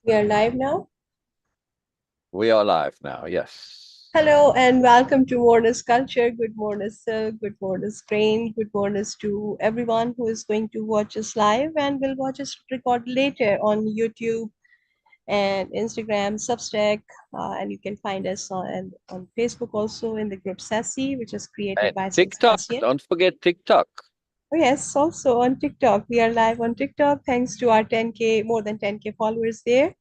We are live now. We are live now, yes. Hello and welcome to Moreness-Culture. Good morning, Syl. Good morning, Grain. Good morning to everyone who is going to watch us live and will watch us record later on YouTube and Instagram, Substack. And you can find us on Facebook also in the group Sassy, which is created And by Syl TikTok, Sabastian. don't forget TikTok. Oh, yes, also on TikTok. We are live on TikTok thanks to our 10K, more than 10K followers there.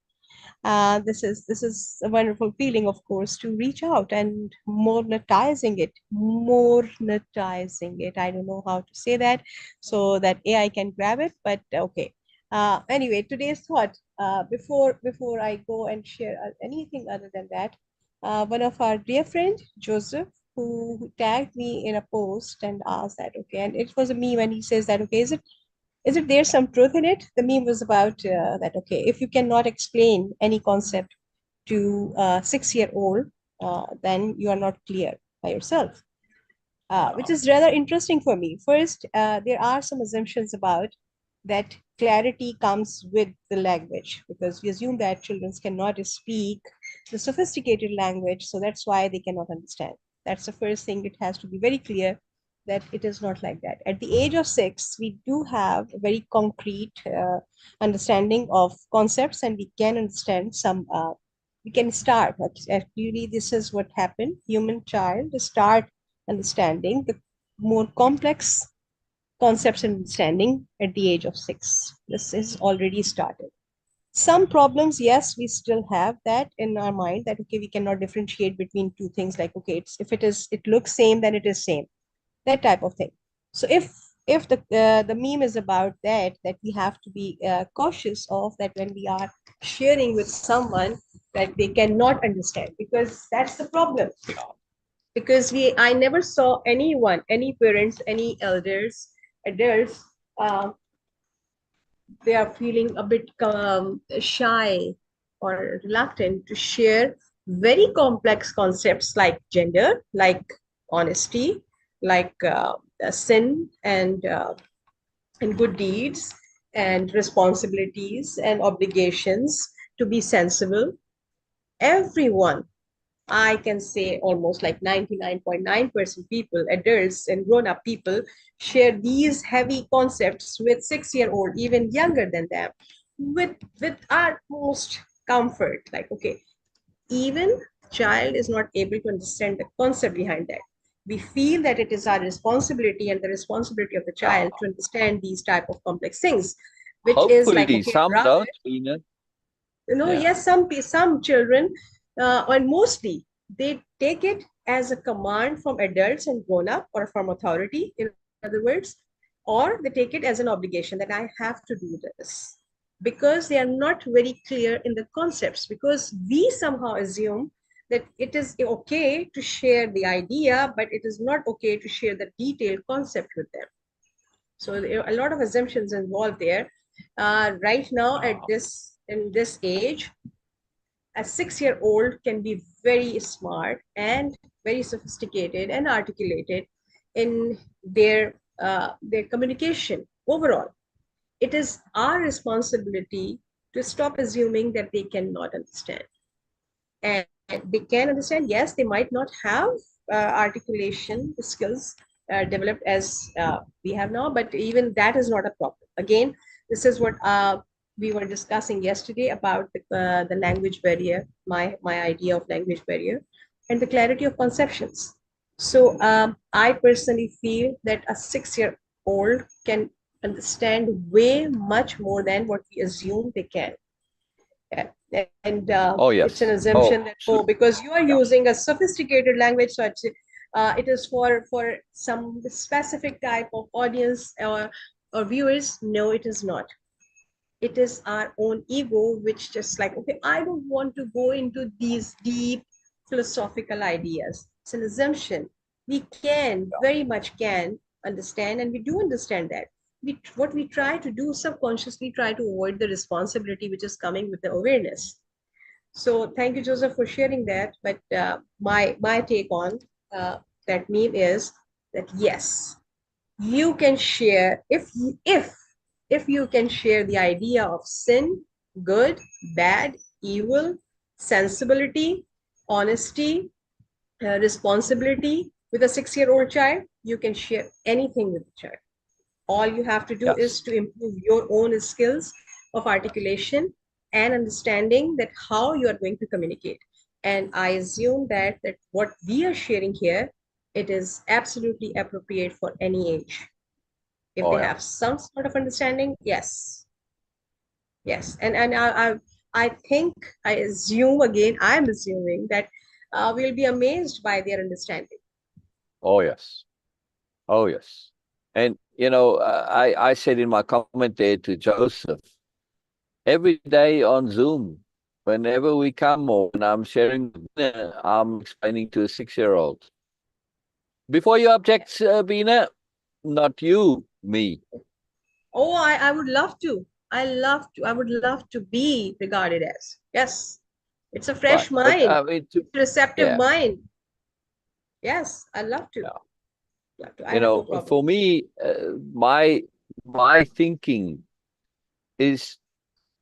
This is a wonderful feeling, of course, to reach out and monetizing it, monetizing it. I don't know how to say that so that AI can grab it, but okay. Anyway, today's thought, before I go and share anything other than that, one of our dear friend, Joseph, who tagged me in a post and asked that, okay, and it was a meme when he says that, okay, is it there's some truth in it? The meme was about that, okay, if you cannot explain any concept to a 6-year-old, then you are not clear by yourself, which is rather interesting for me. First, there are some assumptions about that clarity comes with the language because we assume that children cannot speak the sophisticated language, so that's why they cannot understand. That's the first thing. It has to be very clear that it is not like that. At the age of 6, we do have a very concrete understanding of concepts, and we can understand some. We can start. Actually, this is what happened. Human child start understanding the more complex concepts and understanding at the age of 6. This is already started. Some problems, yes, we still have that in our mind that, okay, we cannot differentiate between two things like, okay, it looks same, then it is same, that type of thing. So if the meme is about that we have to be cautious of that when we are sharing with someone that they cannot understand, because that's the problem. Because I never saw anyone, any parents, any elders, adults, they are feeling a bit shy or reluctant to share very complex concepts like gender, like honesty, like sin and good deeds and responsibilities and obligations, to be sensible. Everyone, I can say almost like 99.9% people, adults and grown-up people, share these heavy concepts with 6-year-old, even younger than them, with utmost comfort. Like, okay, even child is not able to understand the concept behind that. We feel that it is our responsibility and the responsibility of the child to understand these type of complex things, which is like, Hopefully, okay, some rather, don't, Beena. Yeah. yes, some children, and mostly they take it as a command from adults and grown up, or from authority, in other words, or they take it as an obligation that I have to do this, because they are not very clear in the concepts, because we somehow assume that it is okay to share the idea, but it is not okay to share the detailed concept with them. So there are a lot of assumptions involved there. Right now, at this in this age, a 6-year-old can be very smart and very sophisticated and articulated in their communication overall. It is our responsibility to stop assuming that they cannot understand. And they can understand, yes, they might not have articulation skills developed as we have now, but even that is not a problem. Again, this is what we were discussing yesterday about the language barrier, my idea of language barrier, and the clarity of conceptions. So I personally feel that a 6-year-old can understand way much more than what we assume they can. Yeah. And Oh, it's an yes. assumption Oh, that, oh, absolutely. because you are Yeah. using a sophisticated language, so it is for some specific type of audience or viewers. No, it is not. It is our own ego, which just like, okay, I don't want to go into these deep philosophical ideas. It's an assumption. We can, very much can understand, and we do understand that. What we try to do subconsciously, try to avoid the responsibility which is coming with the awareness. So thank you, Joseph, for sharing that. But my take on that meme is that, yes, you can share, if you can share the idea of sin good, bad, evil, sensibility, honesty, responsibility. With a 6-year-old child, you can share anything with the child. All you have to do is Yes. to improve your own skills of articulation and understanding that how you are going to communicate. And I assume that what we are sharing here, it is absolutely appropriate for any age. If Oh they yeah. have some sort of understanding, yes, yes. And I think, I assume, again, I'm assuming that we'll be amazed by their understanding. Oh yes. Oh yes. And I said in my comment there to Joseph, every day on Zoom, whenever we come or when I'm sharing, I'm explaining to a 6-year-old. Before you object, Beena, not you, me. Oh, I would love to. I would love to be regarded as. Yes. It's a Right. fresh But mind. it's It's a receptive yeah, mind. Yes, I love to. yeah. Love to. I have no problem. For me, my thinking is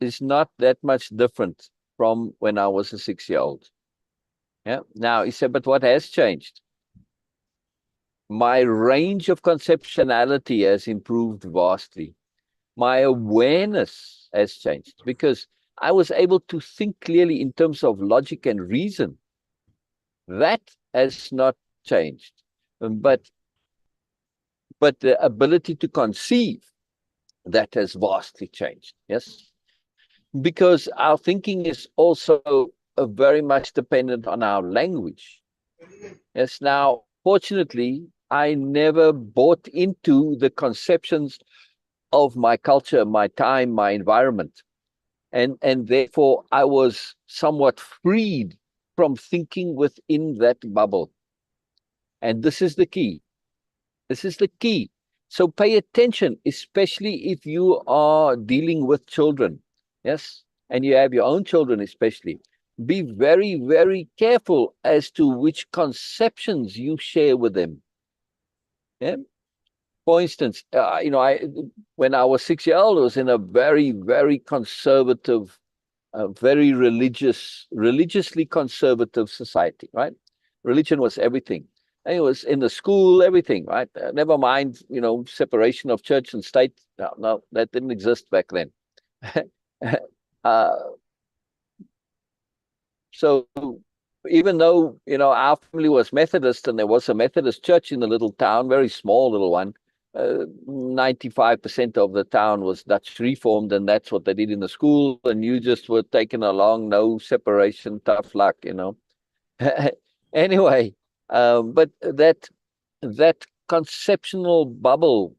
is not that much different from when I was a 6-year-old. Yeah. Now he said, but what has changed? My range of conceptuality has improved vastly. My awareness has changed because I was able to think clearly in terms of logic and reason. That has not changed. But the ability to conceive, that has vastly changed. Yes. Because our thinking is also very much dependent on our language. Yes. Now, fortunately, I never bought into the conceptions of my culture, my time, my environment. And therefore I was somewhat freed from thinking within that bubble. And this is the key. This is the key. So pay attention, especially if you are dealing with children. Yes. And you have your own children, especially. Be very, very careful as to which conceptions you share with them. Yeah. For instance, when I was 6 years old, I was in a very, very conservative, very religiously conservative society, right? Religion was everything. And it was in the school, everything, right? Never mind, separation of church and state. No, no, that didn't exist back then. uh, so even though, our family was Methodist and there was a Methodist church in the little town, very small little one, 95% of the town was Dutch Reformed, and that's what they did in the school. And you just were taken along, no separation, tough luck. Anyway, but that conception bubble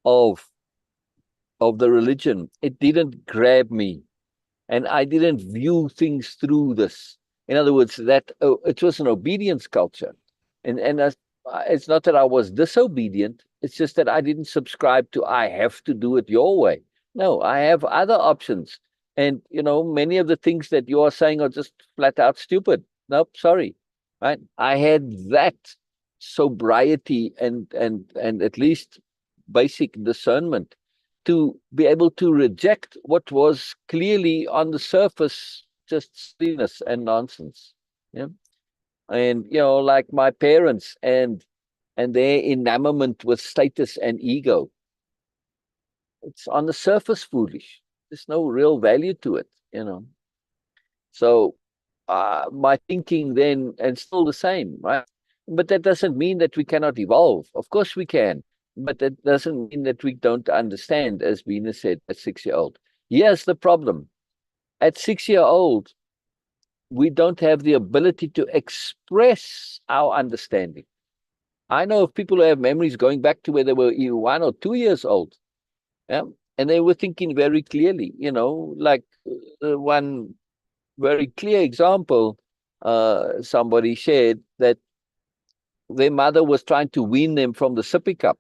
of the religion, it didn't grab me, and I didn't view things through this. In other words, that it was an obedience culture, and it's not that I was disobedient. It's just that I didn't subscribe to I have to do it your way. No, I have other options, and many of the things that you are saying are just flat out stupid. Nope, sorry, right? I had that sobriety and at least basic discernment to be able to reject what was clearly on the surface just silliness and nonsense. Yeah. And like my parents and their enamorment with status and ego, it's on the surface foolish. There's no real value to it. So my thinking then, and still the same, right? But that doesn't mean that we cannot evolve. Of course we can. But that doesn't mean that we don't understand, as Beena said, at 6-year-old. Here's the problem. At 6-year-old, we don't have the ability to express our understanding. I know of people who have memories going back to where they were 1 or 2 years old. Yeah? And they were thinking very clearly, like one very clear example, somebody shared that their mother was trying to wean them from the sippy cup.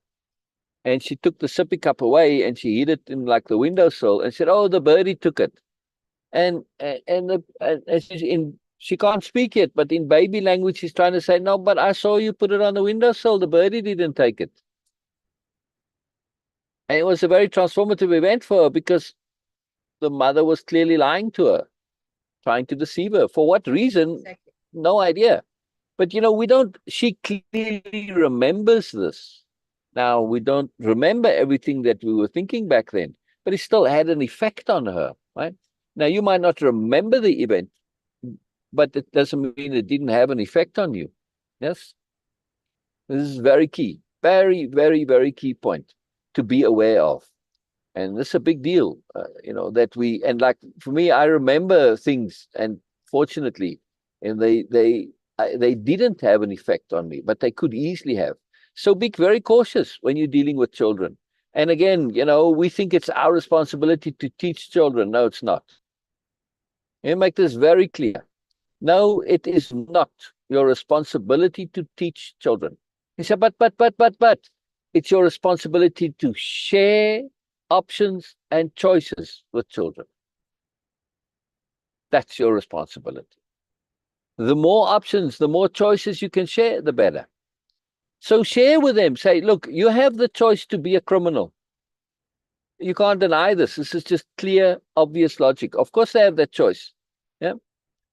And she took the sippy cup away and she hid it in like the windowsill and said, "Oh, the birdie took it." And she can't speak yet, but in baby language, she's trying to say, "No, but I saw you put it on the windowsill. The birdie didn't take it." And it was a very transformative event for her because the mother was clearly lying to her, trying to deceive her. For what reason? Exactly. No idea. But she clearly remembers this. Now, we don't remember everything that we were thinking back then, but it still had an effect on her, right? Now, you might not remember the event, but it doesn't mean it didn't have an effect on you. Yes? This is very key. Very, very, very key point to be aware of. And this is a big deal, and like for me, I remember things, and fortunately, and they didn't have an effect on me, but they could easily have. So be very cautious when you're dealing with children. And again, we think it's our responsibility to teach children. No, it's not. And make this very clear. No, it is not your responsibility to teach children. He said, but, it's your responsibility to share options and choices with children. That's your responsibility. The more options, the more choices you can share, the better. So share with them. Say, look, you have the choice to be a criminal. You can't deny this. This is just clear, obvious logic. Of course, they have that choice. Yeah.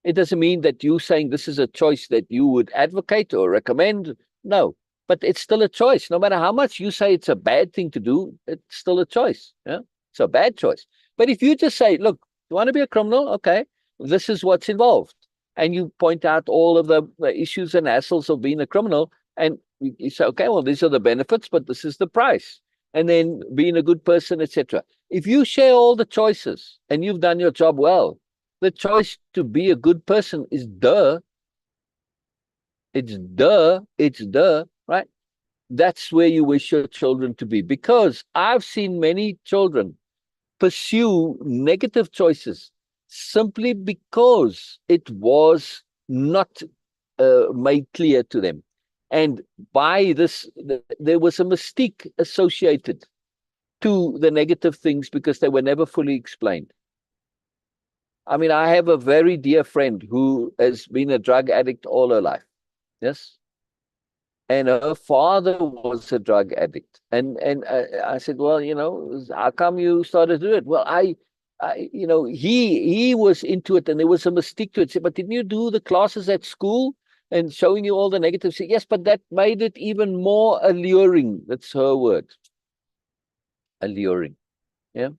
It doesn't mean that you saying this is a choice that you would advocate or recommend. No, but it's still a choice. No matter how much you say it's a bad thing to do, it's still a choice. Yeah, it's a bad choice. But if you just say, look, you want to be a criminal? Okay, this is what's involved. And you point out all of the issues and hassles of being a criminal. And you say, okay, well, these are the benefits, but this is the price. And then being a good person, etc. If you share all the choices and you've done your job well, the choice to be a good person is right? That's where you wish your children to be. Because I've seen many children pursue negative choices simply because it was not made clear to them. And by this, there was a mystique associated to the negative things because they were never fully explained. I mean, I have a very dear friend who has been a drug addict all her life. Yes. And her father was a drug addict. And I said, well, how come you started to do it? Well, he was into it and there was a mystique to it. I said, but didn't you do the classes at school and showing you all the negatives? Said, yes, but that made it even more alluring. That's her word. Alluring. Yeah.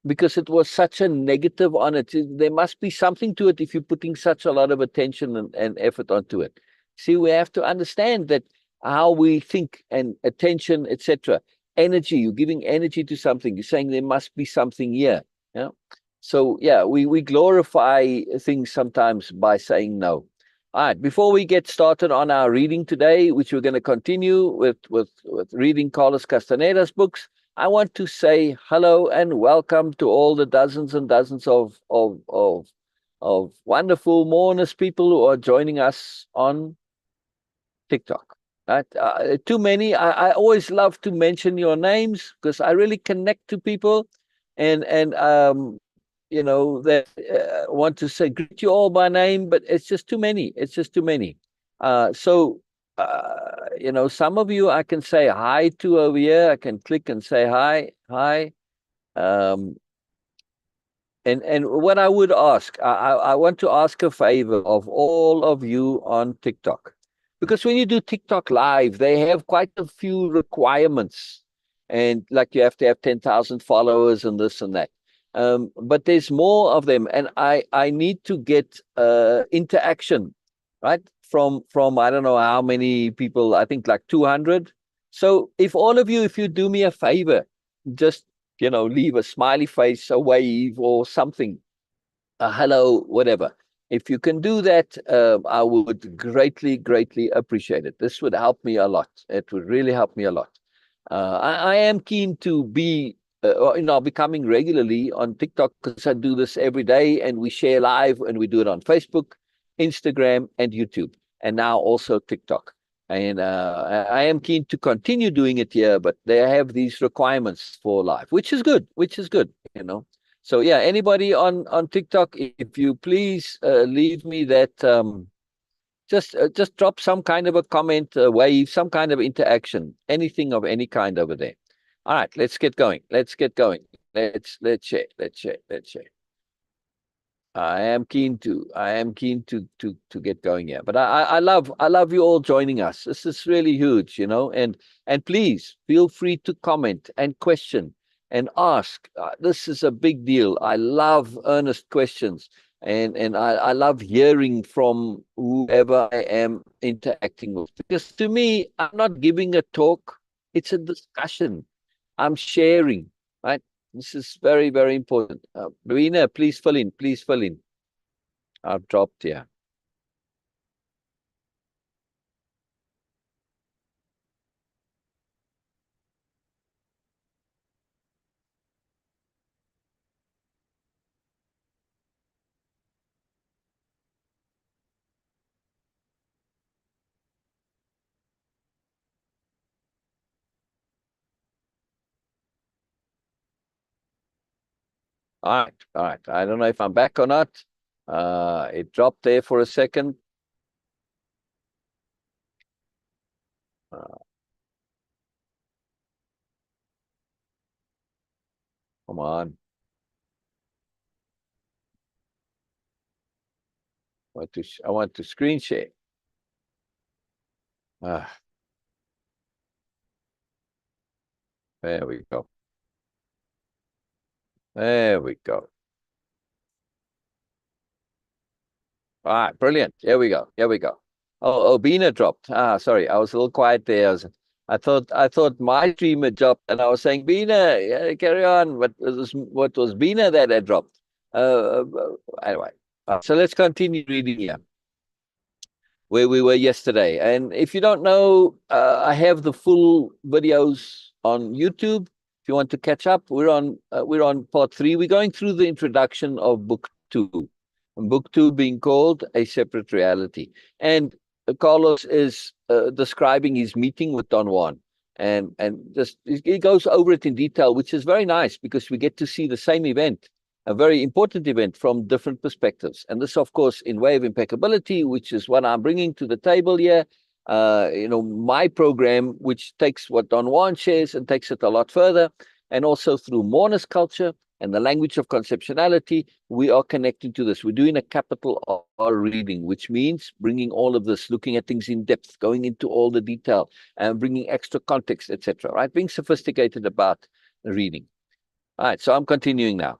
Because it was such a negative on it. There must be something to it if you're putting such a lot of attention and effort onto it. See, we have to understand that how we think and attention, etc. Energy, you're giving energy to something. You're saying there must be something here. Yeah. So yeah, we glorify things sometimes by saying no. All right, before we get started on our reading today, which we're going to continue with reading Carlos Castaneda's books, I want to say hello and welcome to all the dozens and dozens of wonderful Moreness people who are joining us on TikTok. Right? Too many. I always love to mention your names because I really connect to people, and that want to say greet you all by name, but it's just too many. It's just too many. Some of you I can say hi to over here. I can click and say hi. And what I would ask, I want to ask a favor of all of you on TikTok, because when you do TikTok live, they have quite a few requirements, and like you have to have 10,000 followers and this and that. But there's more of them, and I need to get interaction, right? From I don't know how many people. I think like 200. So if all of you, if you do me a favor, just leave a smiley face, a wave, or something, a hello, whatever. If you can do that, I would greatly, greatly appreciate it. This would help me a lot. It would really help me a lot. I am keen to be, becoming regularly on TikTok because I do this every day, and we share live, and we do it on Facebook, Instagram, and YouTube, and now also TikTok. And I am keen to continue doing it here, but they have these requirements for live, which is good, So yeah, anybody on TikTok, if you please leave me that, just drop some kind of a comment, wave, some kind of interaction, anything of any kind over there. All right, let's get going. let's share. I am keen to get going here. But I love you all joining us. This is really huge, and please feel free to comment and question and ask. This is a big deal. I love earnest questions, and I love hearing from whoever I am interacting with. Because to me, I'm not giving a talk, it's a discussion. I'm sharing, right? This is very, very important. Beena, please fill in. Please fill in. I've dropped here. All right, all right. I don't know if I'm back or not. It dropped there for a second. Come on. I want to screen share. There we go. There we go. All right, brilliant. Here we go. Here we go. Oh, Beena dropped. Sorry, I was a little quiet there. I thought my stream had dropped, and I was saying, Beena, yeah, carry on. What was Beena that had dropped? Anyway, so let's continue reading here, where we were yesterday. And if you don't know, I have the full videos on YouTube. If you want to catch up, we're on part 3. We're going through the introduction of book 2. And book 2 being called A Separate Reality. And Carlos is describing his meeting with Don Juan. And just he goes over it in detail, which is very nice because we get to see the same event, a very important event, from different perspectives. And this, of course, in Way of Impeccability, which is what I'm bringing to the table here. My program, which takes what Don Juan shares and takes it a lot further, and also through Moreness-Culture and the Language-Of-Conceptionality, we are connecting to this. We're doing a capital R reading, which means bringing all of this, looking at things in depth, going into all the detail, and bringing extra context, etc. Right? Being sophisticated about the reading. All right, so I'm continuing now.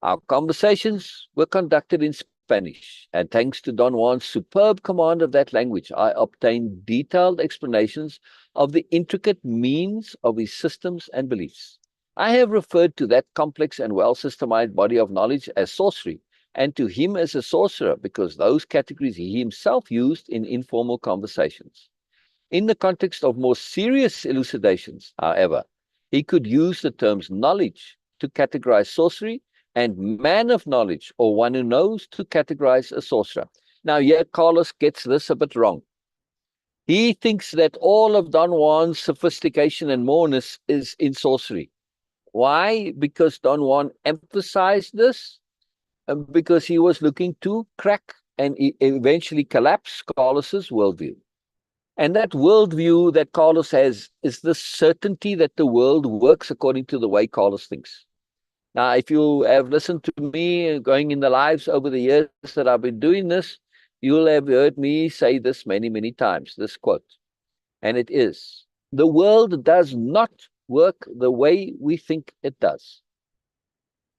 Our conversations were conducted in Spanish, and thanks to Don Juan's superb command of that language, I obtained detailed explanations of the intricate means of his systems and beliefs. I have referred to that complex and well-systemized body of knowledge as sorcery, and to him as a sorcerer, because those categories he himself used in informal conversations. In the context of more serious elucidations, however, he could use the terms knowledge to categorize sorcery, and man of knowledge, or one who knows, to categorize a sorcerer. Now, here Carlos gets this a bit wrong. He thinks that all of Don Juan's sophistication and moreness is in sorcery. Why? Because Don Juan emphasized this, because he was looking to crack and eventually collapse Carlos's worldview. And that worldview that Carlos has is the certainty that the world works according to the way Carlos thinks. Now, if you have listened to me going in the lives over the years that I've been doing this, you'll have heard me say this many, many times, this quote. And it is, the world does not work the way we think it does.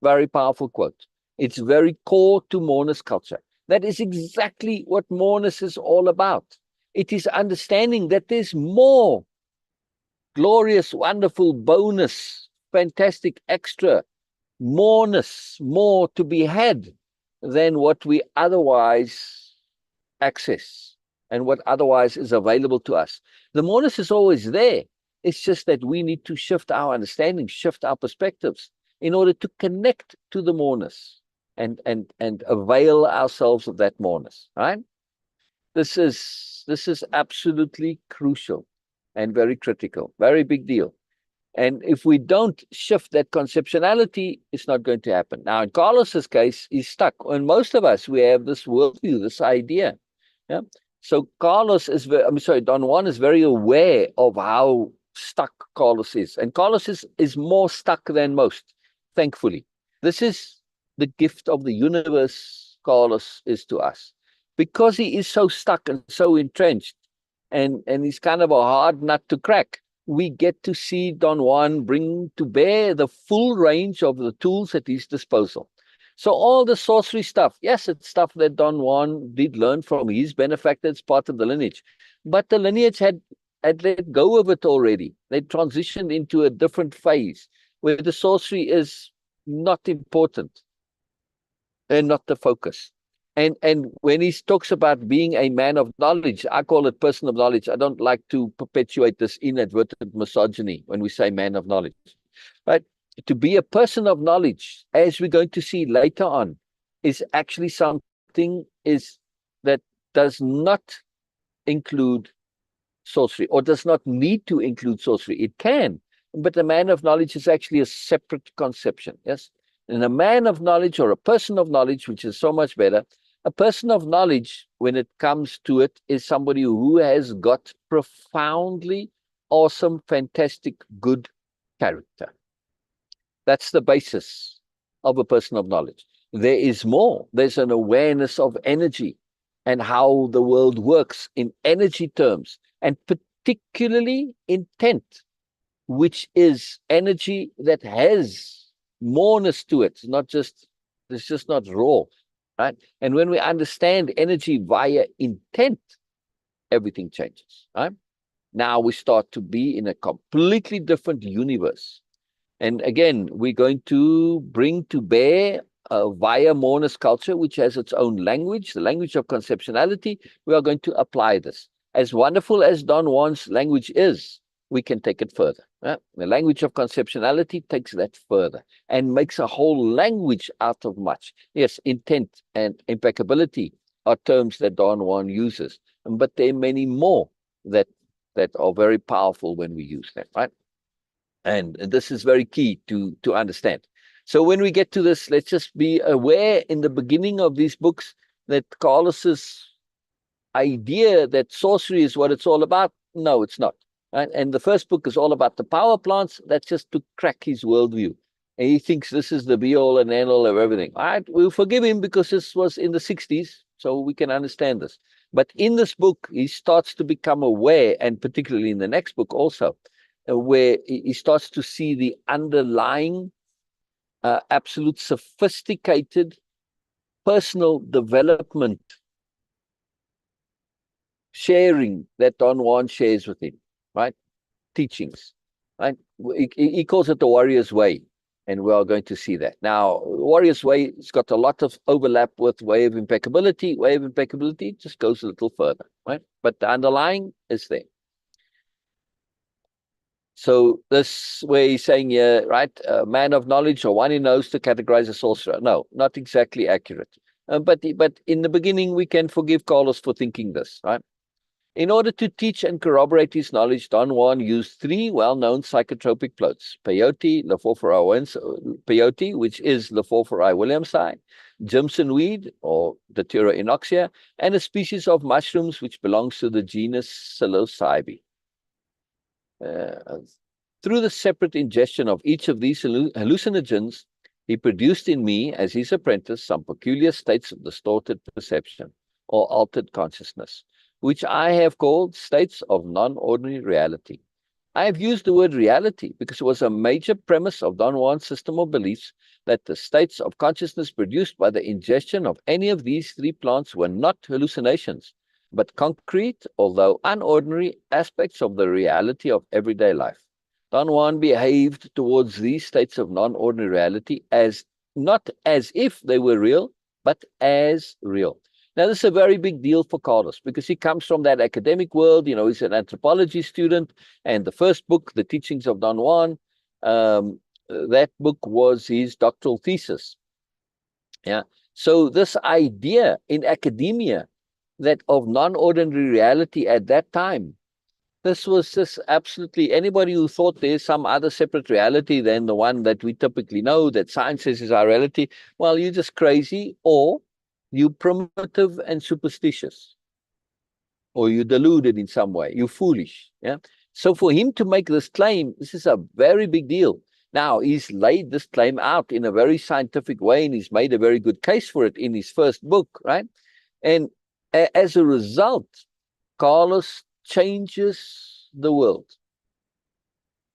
Very powerful quote. It's very core to Moreness culture. That is exactly what Moreness is all about. It is understanding that there's more glorious, wonderful, bonus, fantastic, extra, moreness, more to be had than what we otherwise access and what otherwise is available to us. The moreness is always there. It's just that we need to shift our understanding, shift our perspectives in order to connect to the moreness and avail ourselves of that moreness, right? This is absolutely crucial and very critical, very big deal. And if we don't shift that conceptionality, it's not going to happen. Now, in Carlos's case, he's stuck. And most of us, we have this worldview, this idea. Yeah. So Don Juan is very aware of how stuck Carlos is. And Carlos is more stuck than most. thankfully. This is the gift of the universe, Carlos, is to us. Because he is so stuck and so entrenched, and he's kind of a hard nut to crack, we get to see Don Juan bring to bear the full range of the tools at his disposal. So all the sorcery stuff, yes, it's stuff that Don Juan did learn from his benefactor. It's part of the lineage. But the lineage had let go of it already. They transitioned into a different phase where the sorcery is not important and not the focus. And when he talks about being a man of knowledge, I call it person of knowledge. I don't like to perpetuate this inadvertent misogyny when we say man of knowledge. But to be a person of knowledge, as we're going to see later on, is actually something that does not include sorcery, or does not need to include sorcery. It can, but a man of knowledge is actually a separate conception. Yes. And a man of knowledge, or a person of knowledge, which is so much better, a person of knowledge, when it comes to it, is somebody who has got profoundly awesome, fantastic, good character. That's the basis of a person of knowledge. There is more. There's an awareness of energy and how the world works in energy terms, and particularly intent, which is energy that has moreness to it. It's just not raw, right? And when we understand energy via intent, everything changes, right? Now we start to be in a completely different universe. And again, we're going to bring to bear via Moreness-Culture, which has its own language, the language of conceptionality. We are going to apply this. As wonderful as Don Juan's language is, we can take it further. Right? The language of conceptionality takes that further and makes a whole language out of much. Yes, intent and impeccability are terms that Don Juan uses, but there are many more that are very powerful when we use them, right? And this is very key to understand. So when we get to this, let's just be aware in the beginning of these books that Carlos's idea that sorcery is what it's all about, no, it's not. Right? And the first book is all about the power plants. That's just to crack his worldview. And he thinks this is the be-all and end-all of everything. All right, we'll forgive him because this was in the 60s, so we can understand this. But in this book, he starts to become aware, and particularly in the next book also, where he starts to see the underlying absolute sophisticated personal development sharing that Don Juan shares with him, right? Teachings, right? He calls it the warrior's way, and we are going to see that. Now, warrior's way has got a lot of overlap with way of impeccability. Way of impeccability just goes a little further, right? But the underlying is there. So this way he's saying here, right, a man of knowledge or one who knows to categorize a sorcerer. No, not exactly accurate. But in the beginning, we can forgive Carlos for thinking this, right? In order to teach and corroborate his knowledge, Don Juan used three well-known psychotropic plants: peyote, peyote, which is Leforferi williamsi, Jimson weed, or Datura inoxia, and a species of mushrooms which belongs to the genus psilocybe. Through the separate ingestion of each of these hallucinogens, he produced in me, as his apprentice, some peculiar states of distorted perception or altered consciousness, which I have called states of non-ordinary reality. I have used the word reality because it was a major premise of Don Juan's system of beliefs that the states of consciousness produced by the ingestion of any of these three plants were not hallucinations, but concrete, although unordinary, aspects of the reality of everyday life. Don Juan behaved towards these states of non-ordinary reality as not as if they were real, but as real. Now, this is a very big deal for Carlos because he comes from that academic world. He's an anthropology student, and the first book, The Teachings of Don Juan, that book was his doctoral thesis. Yeah. So this idea in academia that of non-ordinary reality at that time, this was just absolutely, anybody who thought there's some other separate reality than the one that we typically know, that science says is our reality, well, you're just crazy, or you primitive and superstitious, or you deluded in some way, you're foolish. Yeah. So for him to make this claim, this is a very big deal. Now, he's laid this claim out in a very scientific way, and he's made a very good case for it in his first book, right? And as a result, Carlos changes the world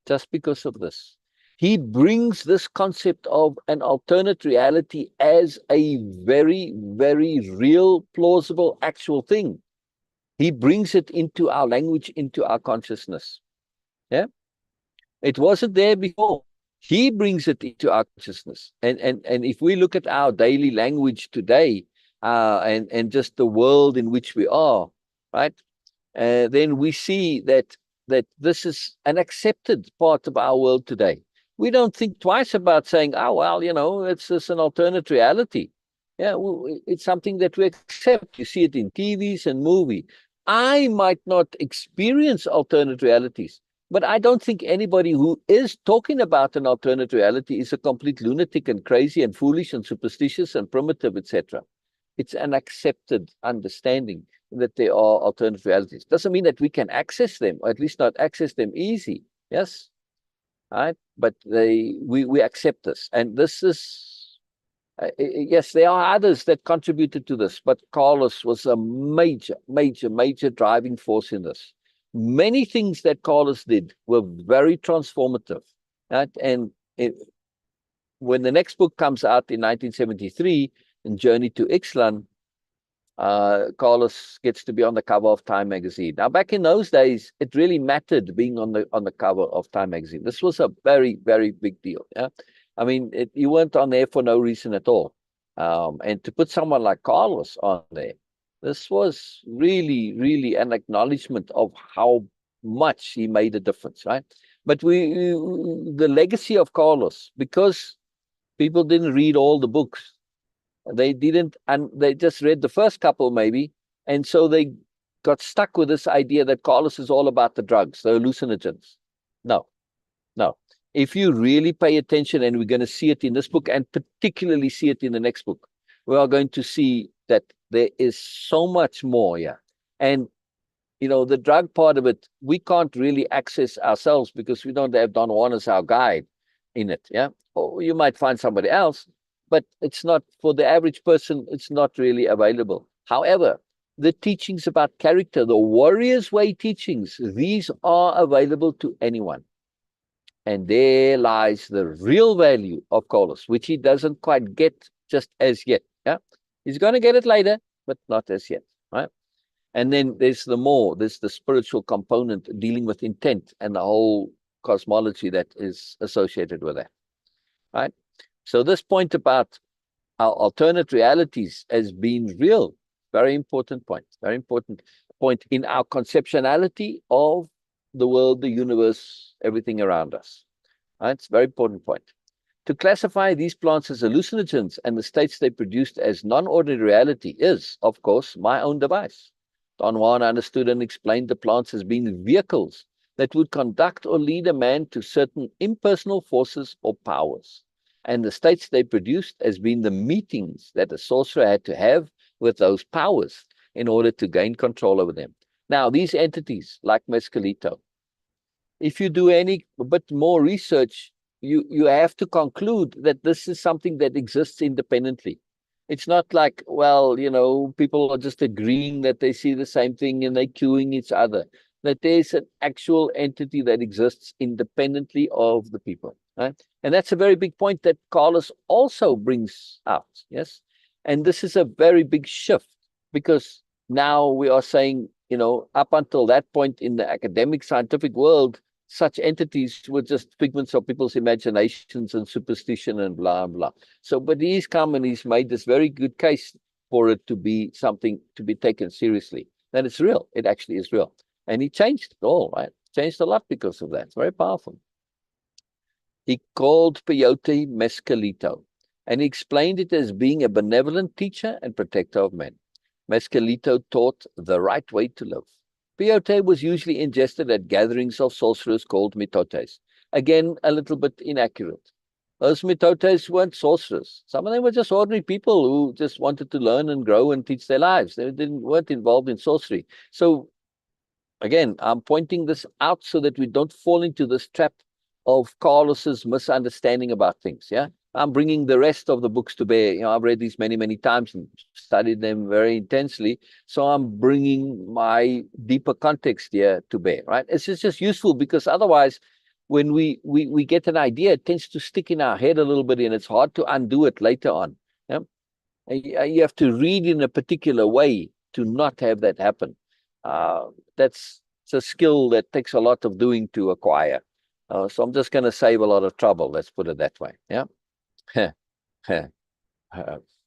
just because of this. He brings this concept of an alternate reality as a very, very real, plausible, actual thing. He brings it into our language, into our consciousness. Yeah, it wasn't there before. He brings it into our consciousness. And if we look at our daily language today, and just the world in which we are, right? Then we see that this is an accepted part of our world today. We don't think twice about saying, "Oh well, it's just an alternate reality." Yeah, it's something that we accept. You see it in TVs and movie. I might not experience alternate realities, but I don't think anybody who is talking about an alternate reality is a complete lunatic and crazy and foolish and superstitious and primitive, etc. It's an accepted understanding that there are alternate realities. Doesn't mean that we can access them, or at least not access them easy. Yes, right? But we accept this, and this is yes. There are others that contributed to this, but Carlos was a major, major, major driving force in this. Many things that Carlos did were very transformative, right? And when the next book comes out in 1973, in Journey to Ixtlan, Carlos gets to be on the cover of Time magazine. Now, back in those days, it really mattered being on the cover of Time magazine. This was a very, very big deal. Yeah, I mean, you weren't on there for no reason at all. And to put someone like Carlos on there, this was really, really an acknowledgement of how much he made a difference, right? But the legacy of Carlos, because people didn't read all the books. They didn't, and they just read the first couple maybe, and so they got stuck with this idea that Carlos is all about the drugs, the hallucinogens. No, no. If you really pay attention, and we're going to see it in this book, and particularly see it in the next book, we are going to see that there is so much more. Yeah, and the drug part of it, we can't really access ourselves because we don't have Don Juan as our guide in it. Yeah, or you might find somebody else, but it's not for the average person. It's not really available. However, the teachings about character, the warrior's way teachings, these are available to anyone. And there lies the real value of Carlos, which he doesn't quite get just as yet. Yeah, he's going to get it later, but not as yet. Right. And then there's the spiritual component dealing with intent and the whole cosmology that is associated with that. Right. So this point about our alternate realities as being real, very important point in our conceptuality of the world, the universe, everything around us. Right? It's a very important point. To classify these plants as hallucinogens and the states they produced as non-ordinary reality is, of course, my own device. Don Juan understood and explained the plants as being vehicles that would conduct or lead a man to certain impersonal forces or powers, and the states they produced as being the meetings that a sorcerer had to have with those powers in order to gain control over them. Now, these entities, like Mescalito, if you do any bit more research, you have to conclude that this is something that exists independently. It's not like, well, people are just agreeing that they see the same thing and they're cueing each other. That there's an actual entity that exists independently of the people. Right? And that's a very big point that Carlos also brings out. Yes. And this is a very big shift, because now we are saying, up until that point in the academic scientific world, such entities were just figments of people's imaginations and superstition and blah, blah. So, but he's come and he's made this very good case for it to be something to be taken seriously. That it's real. It actually is real. And he changed it all, right? Changed a lot because of that. It's very powerful. He called peyote Mescalito, and he explained it as being a benevolent teacher and protector of men. Mescalito taught the right way to live. Peyote was usually ingested at gatherings of sorcerers called mitotes. Again, a little bit inaccurate. Those mitotes weren't sorcerers. Some of them were just ordinary people who just wanted to learn and grow and teach their lives. They weren't involved in sorcery. So, again, I'm pointing this out so that we don't fall into this trap of Carlos's misunderstanding about things. Yeah, I'm bringing the rest of the books to bear. I've read these many, many times and studied them very intensely. So I'm bringing my deeper context here to bear, right? It's just useful, because otherwise, when we get an idea, it tends to stick in our head a little bit, and it's hard to undo it later on. Yeah? And you have to read in a particular way to not have that happen. That's a skill that takes a lot of doing to acquire. So I'm just going to save a lot of trouble. Let's put it that way. Yeah.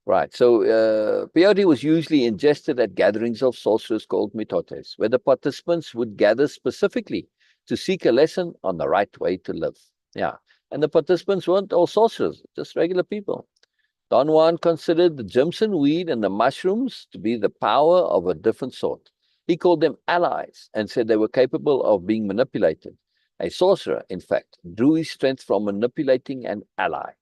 Right. So peyote was usually ingested at gatherings of sorcerers called mitotes, where the participants would gather specifically to seek a lesson on the right way to live. Yeah. And the participants weren't all sorcerers, just regular people. Don Juan considered the Jimson weed and the mushrooms to be the power of a different sort. He called them allies and said they were capable of being manipulated. A sorcerer, in fact, drew his strength from manipulating an ally.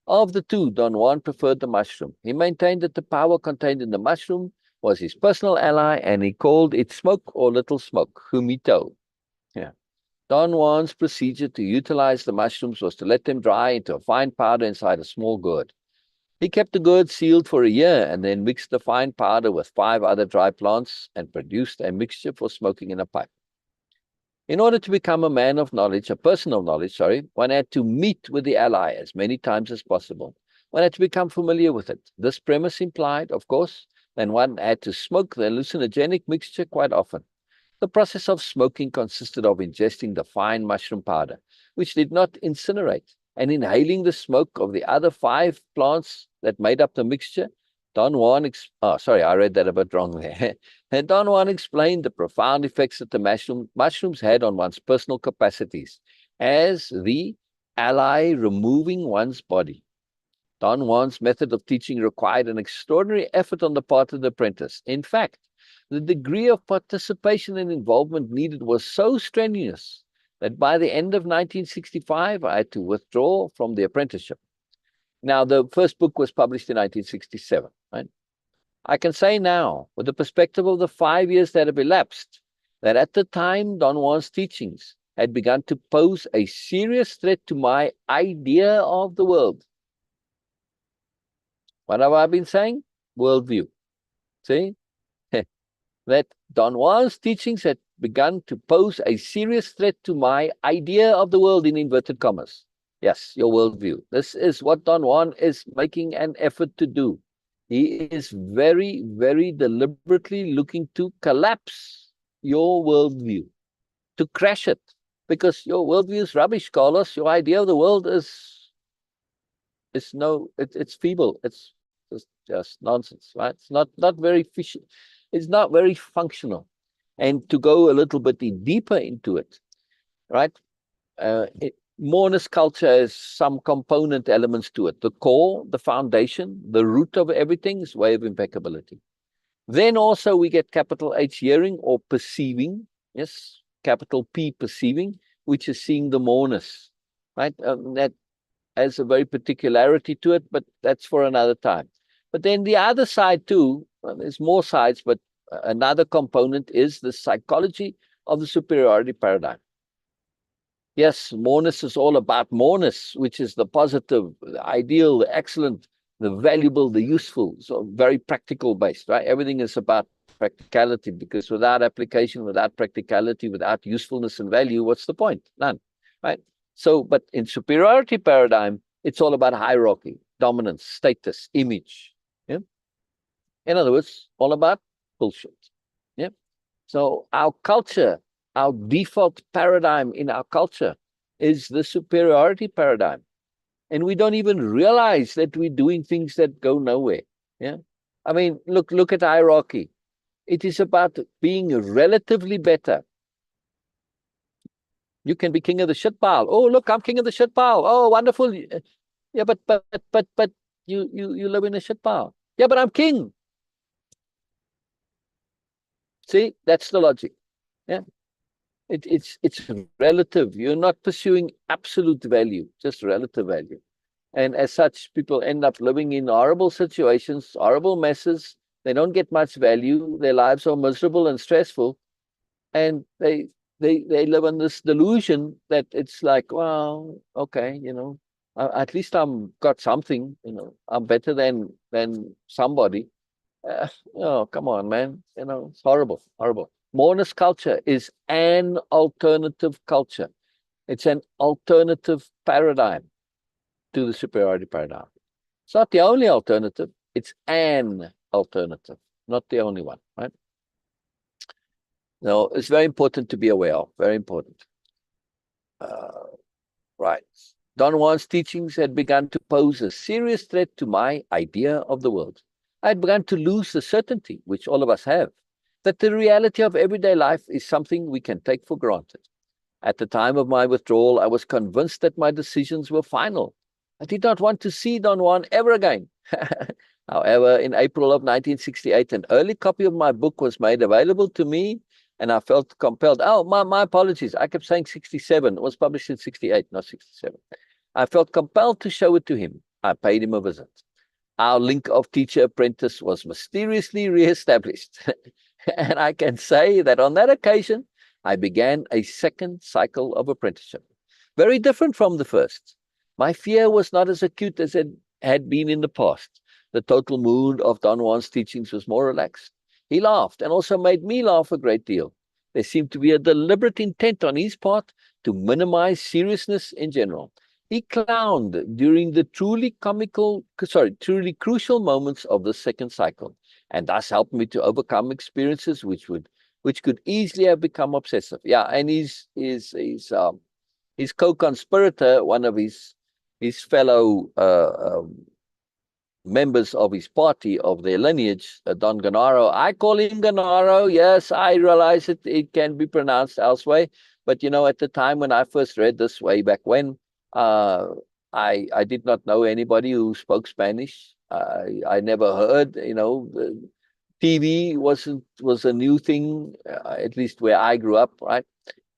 Of the two, Don Juan preferred the mushroom. He maintained that the power contained in the mushroom was his personal ally, and he called it smoke or little smoke, humito. Yeah. Don Juan's procedure to utilize the mushrooms was to let them dry into a fine powder inside a small gourd. He kept the gourd sealed for a year and then mixed the fine powder with 5 other dry plants and produced a mixture for smoking in a pipe. In order to become a man of knowledge, a person of knowledge, one had to meet with the ally as many times as possible. One had to become familiar with it. This premise implied, of course, that one had to smoke the hallucinogenic mixture quite often. The process of smoking consisted of ingesting the fine mushroom powder, which did not incinerate, and inhaling the smoke of the other 5 plants that made up the mixture. Don Juan, I read that a bit wrong there. And Don Juan explained the profound effects that the mushrooms had on one's personal capacities as the ally removing one's body. Don Juan's method of teaching required an extraordinary effort on the part of the apprentice. In fact, the degree of participation and involvement needed was so strenuous that by the end of 1965, I had to withdraw from the apprenticeship. Now, the first book was published in 1967, right? I can say now, with the perspective of the 5 years that have elapsed, that at the time Don Juan's teachings had begun to pose a serious threat to my idea of the world. What have I been saying? Worldview. See? That Don Juan's teachings had begun to pose a serious threat to my idea of the world, in inverted commas. Yes, your worldview. This is what Don Juan is making an effort to do. He is very, very deliberately looking to collapse your worldview, to crash it, because your worldview is rubbish, Carlos. Your idea of the world it's feeble. It's just nonsense, right? It's not very efficient. It's not very functional. And to go a little bit deeper into it, right? Moreness-Culture has some component elements to it. The core, the foundation, the root of everything is Way-of-Impeccability. Then also we get capital H, hearing or perceiving. Yes, capital P, perceiving, which is seeing the moreness, right? That has a very particularity to it, but that's for another time. But then the other side too, well, there's more sides, but another component is the psychology of the superiority paradigm. Yes, moreness is all about moreness, which is the positive, the ideal, the excellent, the valuable, the useful, so very practical based, right? Everything is about practicality, because without application, without practicality, without usefulness and value, what's the point? None, right? So, but in superiority paradigm, it's all about hierarchy, dominance, status, image. Yeah. In other words, all about bullshit. Yeah. So our culture, our default paradigm in our culture is the superiority paradigm. And we don't even realize that we're doing things that go nowhere. Yeah. I mean, look at hierarchy. It is about being relatively better. You can be king of the shit pile. Oh, look, I'm king of the shit pile. Oh, wonderful. Yeah, but you live in a shit pile. Yeah, but I'm king. See, that's the logic. Yeah. It's relative. You're not pursuing absolute value, just relative value. And as such, people end up living in horrible situations, horrible messes. They don't get much value. Their lives are miserable and stressful. And they they live in this delusion that it's like, well, okay, at least I'm got something, I'm better than somebody. Oh, come on, man. It's horrible, horrible. Moreness-Culture is an alternative culture. It's an alternative paradigm to the superiority paradigm. It's not the only alternative. It's an alternative, not the only one, right? No, it's very important to be aware of. Very important. Right. Don Juan's teachings had begun to pose a serious threat to my idea of the world. I had begun to lose the certainty, which all of us have, that the reality of everyday life is something we can take for granted. At the time of my withdrawal, I was convinced that my decisions were final. I did not want to see Don Juan ever again. However, in April of 1968, an early copy of my book was made available to me, and I felt compelled. Oh, my apologies. I kept saying 67. It was published in 68, not 67. I felt compelled to show it to him. I paid him a visit. Our link of teacher-apprentice was mysteriously reestablished. And I can say that on that occasion, I began a second cycle of apprenticeship, very different from the first. My fear was not as acute as it had been in the past. The total mood of Don Juan's teachings was more relaxed. He laughed and also made me laugh a great deal. There seemed to be a deliberate intent on his part to minimize seriousness in general. He clowned during the truly crucial moments of the second cycle, and thus helped me to overcome experiences which could easily have become obsessive. Yeah, and his co-conspirator, one of his fellow members of his party, of their lineage, Don Gennaro. I call him Gennaro. Yes, I realize it can be pronounced elsewhere. But, at the time when I first read this way back when, I did not know anybody who spoke Spanish. I never heard, TV was a new thing, at least where I grew up, right?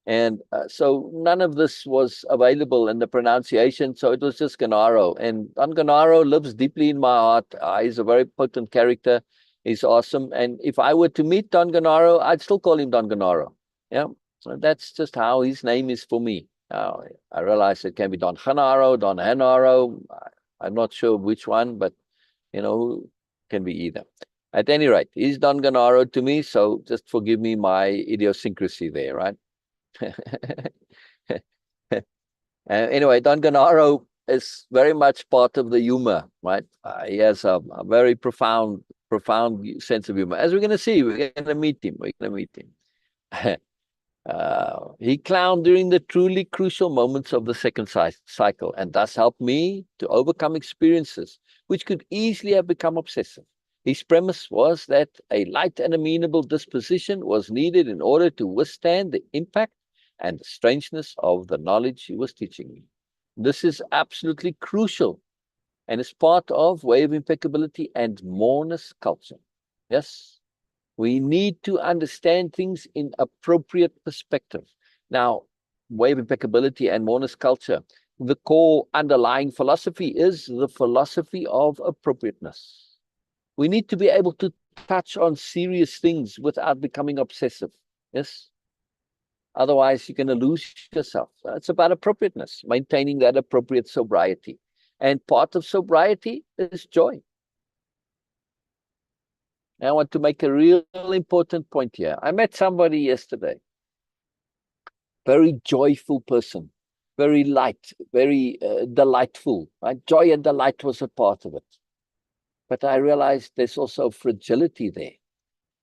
And so none of this was available in the pronunciation, so it was just Gennaro. And Don Gennaro lives deeply in my heart. He's a very potent character. He's awesome. And if I were to meet Don Gennaro, I'd still call him Don Gennaro. Yeah, so that's just how his name is for me. I realize it can be Don Gennaro, Don Genaro. I'm not sure which one, but, can be either. At any rate, he's Don Gennaro to me, so just forgive me my idiosyncrasy there, right? Anyway, Don Gennaro is very much part of the humor, right? He has a very profound sense of humor. As we're going to see, we're going to meet him. He clowned during the truly crucial moments of the second cycle, and thus helped me to overcome experiences which could easily have become obsessive. His premise was that a light and amenable disposition was needed in order to withstand the impact and the strangeness of the knowledge he was teaching me. This is absolutely crucial and is part of Way-of-Impeccability and Moreness-Culture. Yes, we need to understand things in appropriate perspective. Now, Way-of-Impeccability and Moreness-Culture, the core underlying philosophy is the philosophy of appropriateness. We need to be able to touch on serious things without becoming obsessive. Yes. Otherwise, you're going to lose yourself. It's about appropriateness, maintaining that appropriate sobriety. And part of sobriety is joy. And I want to make a real important point here. I met somebody yesterday, very joyful person, very light, very delightful. Right? Joy and delight was a part of it. But I realized there's also fragility there.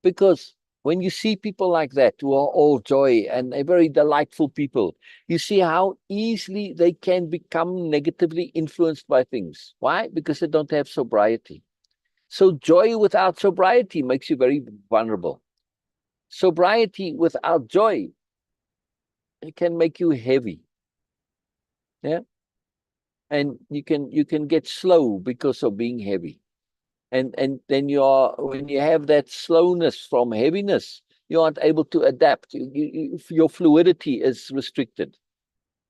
Because when you see people like that, who are all joy and they're very delightful people, you see how easily they can become negatively influenced by things. Why? Because they don't have sobriety. So joy without sobriety makes you very vulnerable. Sobriety without joy, it can make you heavy. Yeah. And you can get slow because of being heavy. And then when you have that slowness from heaviness, you aren't able to adapt. Your fluidity is restricted.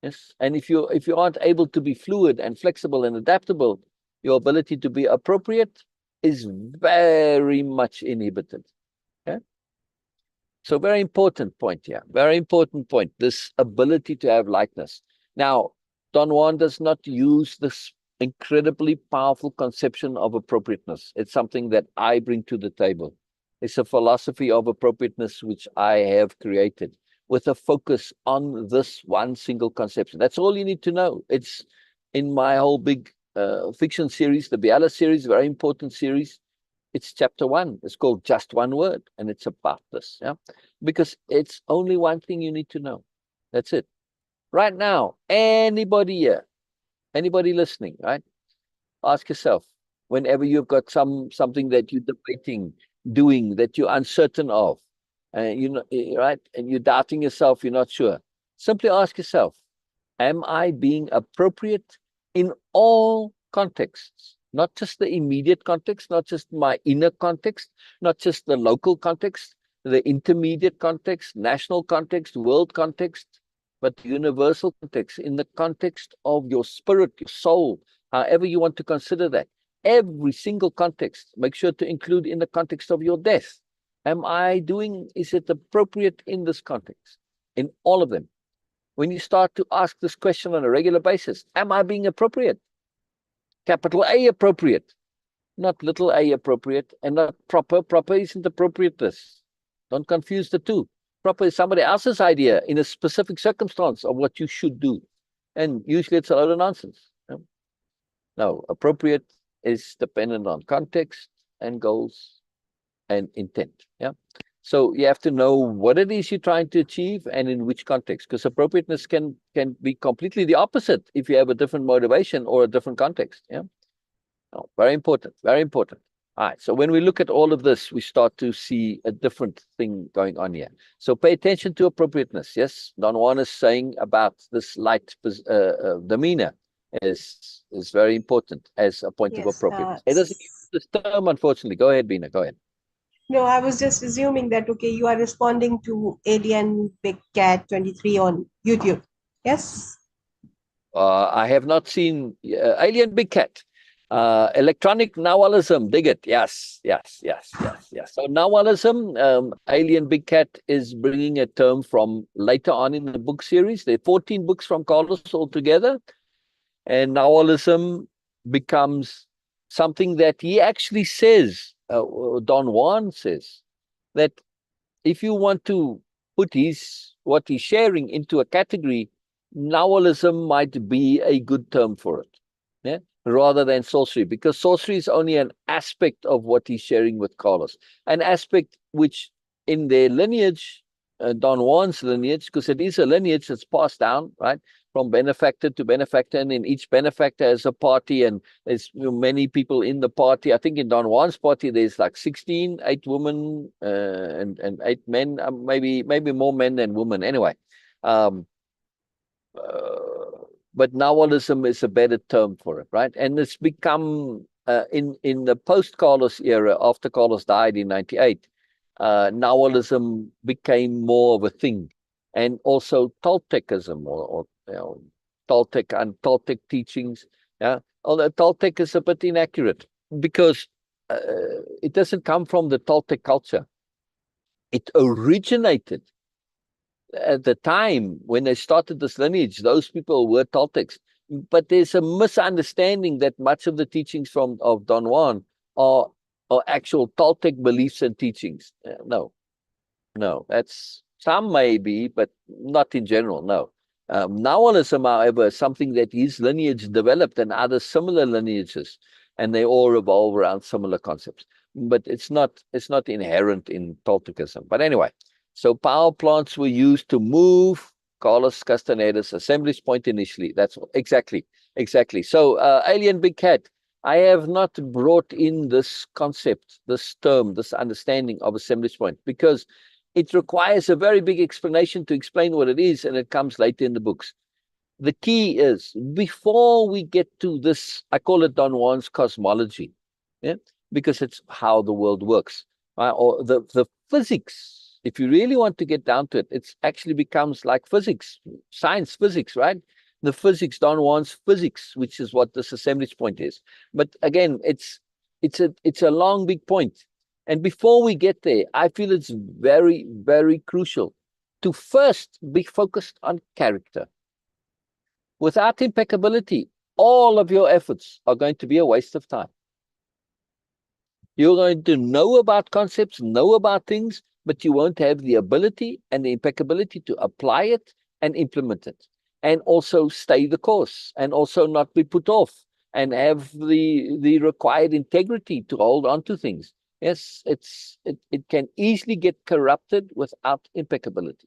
Yes. And if you aren't able to be fluid and flexible and adaptable, your ability to be appropriate is very much inhibited. Okay? So very important point here. Very important point. This ability to have lightness. Now, Don Juan does not use this incredibly powerful conception of appropriateness. It's something that I bring to the table. It's a philosophy of appropriateness which I have created with a focus on this one single conception. That's all you need to know. It's in my whole big fiction series, the Biala series, very important series. It's chapter 1. It's called Just One Word, and it's about this, yeah? Because it's only one thing you need to know. That's it. Right now, anybody here, anybody listening, right? Ask yourself, whenever you've got something that you're debating, doing, that you're uncertain of, you know, right? And you're doubting yourself, you're not sure. Simply ask yourself, am I being appropriate in all contexts? Not just the immediate context, not just my inner context, not just the local context, the intermediate context, national context, world context, but universal context, in the context of your spirit, your soul, however you want to consider that. Every single context, make sure to include in the context of your death. Am I doing, is it appropriate in this context? In all of them. When you start to ask this question on a regular basis, am I being appropriate? Capital A appropriate, not little a appropriate, and not proper. Proper isn't appropriateness. Don't confuse the two. Proper is somebody else's idea in a specific circumstance of what you should do. And usually it's a lot of nonsense. No, appropriate is dependent on context and goals and intent. Yeah. So you have to know what it is you're trying to achieve and in which context, because appropriateness can be completely the opposite if you have a different motivation or a different context. Yeah. Oh, very important, very important. All right. So when we look at all of this, we start to see a different thing going on here. So pay attention to appropriateness. Yes, Don Juan is saying about this light demeanor is very important as a point of Yes. appropriateness. It doesn't use this term, unfortunately. Go ahead, Beena. Go ahead. No, I was just assuming that, okay, you are responding to Alien Big Cat 23 on YouTube. Yes? I have not seen Alien Big Cat. Electronic Nahualism, dig it. Yes, yes, yes, yes, yes. So Nahualism, Alien Big Cat is bringing a term from later on in the book series. There are 14 books from Carlos altogether. And Nahualism becomes something that he actually says, Don Juan says, that if you want to put what he's sharing into a category, Nahualism might be a good term for it, yeah? Rather than sorcery, because sorcery is only an aspect of what he's sharing with Carlos, an aspect which in their lineage, Don Juan's lineage, because it is a lineage that's passed down, right, from benefactor to benefactor, and in each benefactor has a party, and there's many people in the party. I think in Don Juan's party there's like 16, 8 women and 8 men, maybe more men than women. Anyway, but Nahualism is a better term for it, right? And it's become in the post-Carlos era, after Carlos died in 98, Nahualism became more of a thing, and also Toltechism or Toltec and Toltec teachings. Yeah, although Toltec is a bit inaccurate because it doesn't come from the Toltec culture. It originated at the time when they started this lineage. Those people were Toltecs, but there's a misunderstanding that much of the teachings of Don Juan are actual Toltec beliefs and teachings. No, that's some maybe, but not in general. No. Nahualism, however, is something that his lineage developed and other similar lineages, and they all revolve around similar concepts. But it's not inherent in Toltecism. But anyway, so power plants were used to move Carlos Castaneda's assemblage point initially. That's exactly. So Alien Big Cat, I have not brought in this concept, this term, this understanding of assemblage point, because it requires a very big explanation to explain what it is, and it comes later in the books. The key is, before we get to this, I call it Don Juan's cosmology, yeah, because it's how the world works, right? Or the physics. If you really want to get down to it, it actually becomes like physics, science physics, right? The physics, Don Juan's physics, which is what this assemblage point is. But again, it's a long, big point. And before we get there, I feel it's very, very crucial to first be focused on character. Without impeccability, all of your efforts are going to be a waste of time. You're going to know about concepts, know about things, but you won't have the ability and the impeccability to apply it and implement it, and also stay the course, and also not be put off, and have the required integrity to hold on to things. Yes, it can easily get corrupted without impeccability,